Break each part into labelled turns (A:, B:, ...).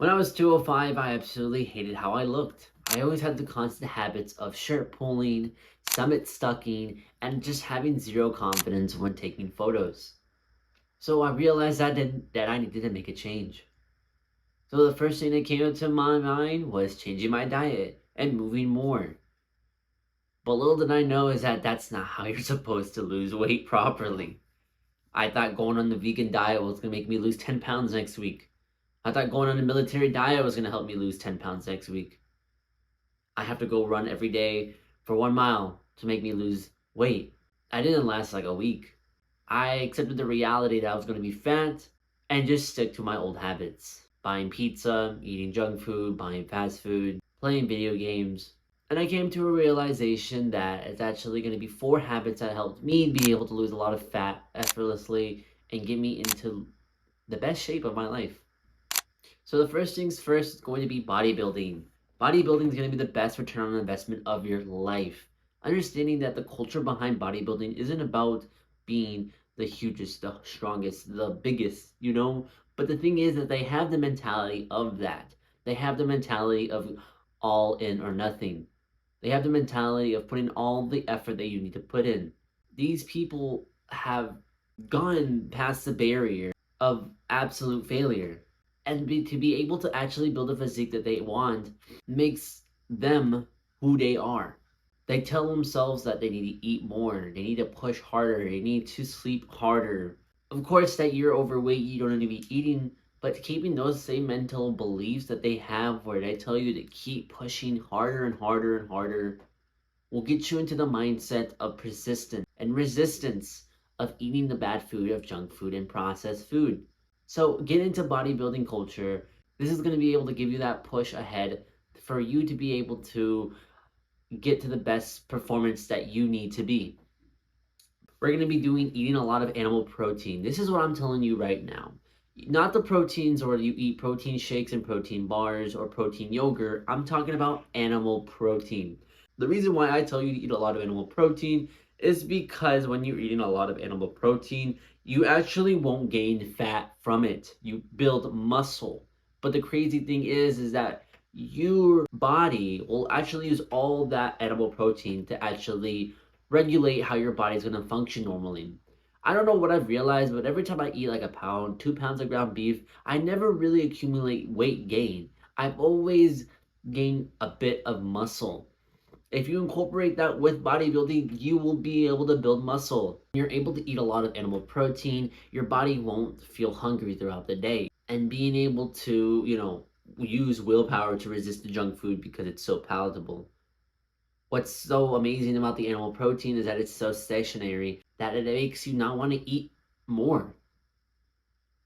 A: When I was 205, I absolutely hated how I looked. I always had the constant habits of shirt pulling, stomach stucking, and just having zero confidence when taking photos. So I realized that I needed to make a change. So the first thing that came into my mind was changing my diet and moving more. But little did I know is that that's not how you're supposed to lose weight properly. I thought going on the vegan diet was going to make me lose 10 pounds next week. I thought going on a military diet was going to help me lose 10 pounds next week. I have to go run every day for 1 mile to make me lose weight. I didn't last like a week. I accepted the reality that I was going to be fat and just stick to my old habits. Buying pizza, eating junk food, buying fast food, playing video games. And I came to a realization that it's actually going to be 4 habits that helped me be able to lose a lot of fat effortlessly and get me into the best shape of my life. So the first things first is going to be bodybuilding. Bodybuilding is going to be the best return on investment of your life. Understanding that the culture behind bodybuilding isn't about being the hugest, the strongest, the biggest, But the thing is that they have the mentality of that. They have the mentality of all in or nothing. They have the mentality of putting all the effort that you need to put in. These people have gone past the barrier of absolute failure. And to be able to actually build a physique that they want makes them who they are. They tell themselves that they need to eat more, they need to push harder, they need to sleep harder. Of course, that you're overweight, you don't need to be eating, but keeping those same mental beliefs that they have where they tell you to keep pushing harder and harder and harder will get you into the mindset of persistence and resistance of eating the bad food of junk food and processed food. So get into bodybuilding culture. This is going to be able to give you that push ahead for you to be able to get to the best performance that you need to be. We're going to be eating a lot of animal protein. This is what I'm telling you right now. Not the proteins or you eat protein shakes and protein bars or protein yogurt. I'm talking about animal protein. The reason why I tell you to eat a lot of animal protein is because when you're eating a lot of animal protein, you actually won't gain fat from it. You build muscle. But the crazy thing is that your body will actually use all that animal protein to actually regulate how your body's going to function normally. I don't know what I've realized, but every time I eat like a pound, 2 pounds of ground beef, I never really accumulate weight gain. I've always gained a bit of muscle. If you incorporate that with bodybuilding, you will be able to build muscle. You're able to eat a lot of animal protein. Your body won't feel hungry throughout the day. And being able to, use willpower to resist the junk food because it's so palatable. What's so amazing about the animal protein is that it's so stationary that it makes you not want to eat more.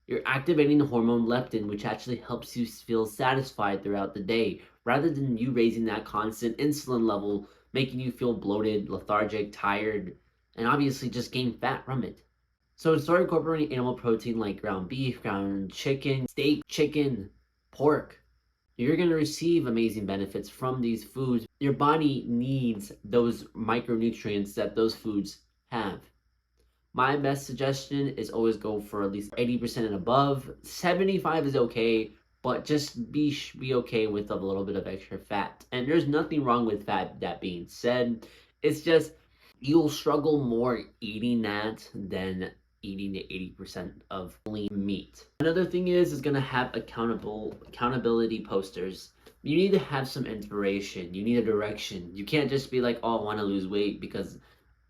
A: You're activating the hormone leptin, which actually helps you feel satisfied throughout the day, rather than you raising that constant insulin level, making you feel bloated, lethargic, tired, and obviously just gain fat from it. So start incorporating animal protein like ground beef, ground chicken, steak, chicken, pork. You're going to receive amazing benefits from these foods. Your body needs those micronutrients that those foods have. My best suggestion is always go for at least 80% and above. 75 is okay, but just be okay with a little bit of extra fat. And there's nothing wrong with fat, that being said. It's just you'll struggle more eating that than eating the 80% of lean meat. Another thing is going to have accountability posters. You need to have some inspiration. You need a direction. You can't just be like, oh, I want to lose weight because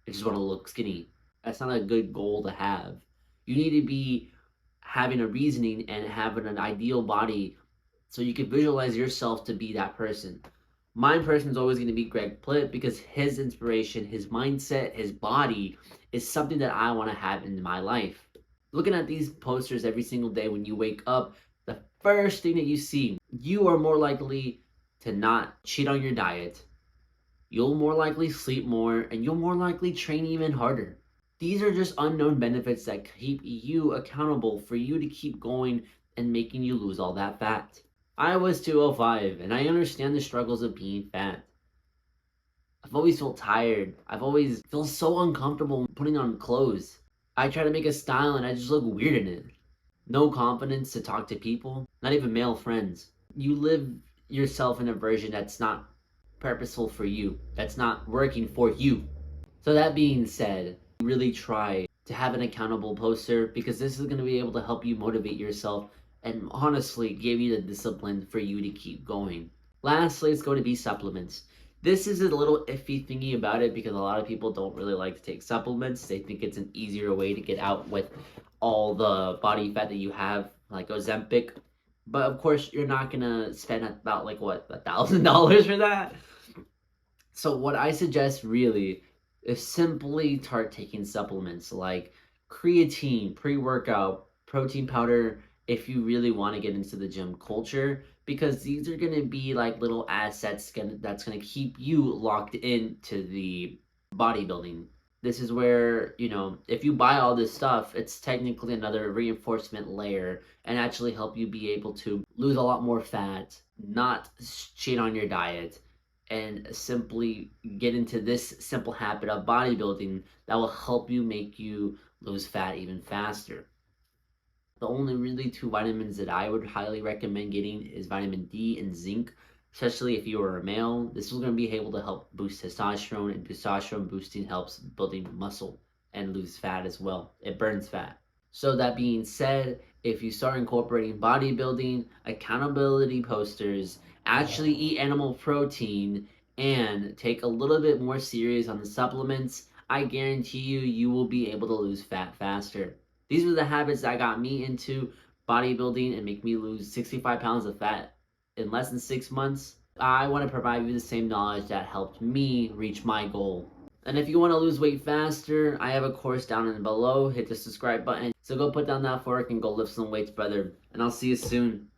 A: I just want to look skinny. That's not a good goal to have. You need to be having a reasoning and having an ideal body so you can visualize yourself to be that person. My person is always going to be Greg Plitt because his inspiration, his mindset, his body is something that I want to have in my life. Looking at these posters every single day when you wake up, the first thing that you see, you are more likely to not cheat on your diet. You'll more likely sleep more and you'll more likely train even harder. These are just unknown benefits that keep you accountable for you to keep going and making you lose all that fat. I was 205 and I understand the struggles of being fat. I've always felt tired. I've always felt so uncomfortable putting on clothes. I try to make a style and I just look weird in it. No confidence to talk to people, not even male friends. you live yourself in a version that's not purposeful for you, that's not working for you. So that being said, really try to have an accountable poster, because this is going to be able to help you motivate yourself and honestly give you the discipline for you to keep going. Lastly, let's go to B supplements. This is a little iffy thingy about it because a lot of people don't really like to take supplements. They think it's an easier way to get out with all the body fat that you have, like Ozempic. But of course, you're not gonna spend about like what, $1,000 for that. So what I suggest really is simply start taking supplements like creatine, pre-workout, protein powder if you really want to get into the gym culture, because these are going to be like little assets that's going to keep you locked into the bodybuilding. This is where, if you buy all this stuff, it's technically another reinforcement layer and actually help you be able to lose a lot more fat, not cheat on your diet, and simply get into this simple habit of bodybuilding that will help you make you lose fat even faster. The only really two vitamins that I would highly recommend getting is vitamin D and zinc, especially if you are a male. This is going to be able to help boost testosterone, and testosterone boosting helps building muscle and lose fat as well. It burns fat. So that being said, if you start incorporating bodybuilding, accountability posters, actually eat animal protein, and take a little bit more serious on the supplements, I guarantee you will be able to lose fat faster. These were the habits that got me into bodybuilding and make me lose 65 pounds of fat in less than 6 months. I want to provide you the same knowledge that helped me reach my goal. And if you want to lose weight faster, I have a course down in below. Hit the subscribe button. So go put down that fork and go lift some weights, brother. And I'll see you soon.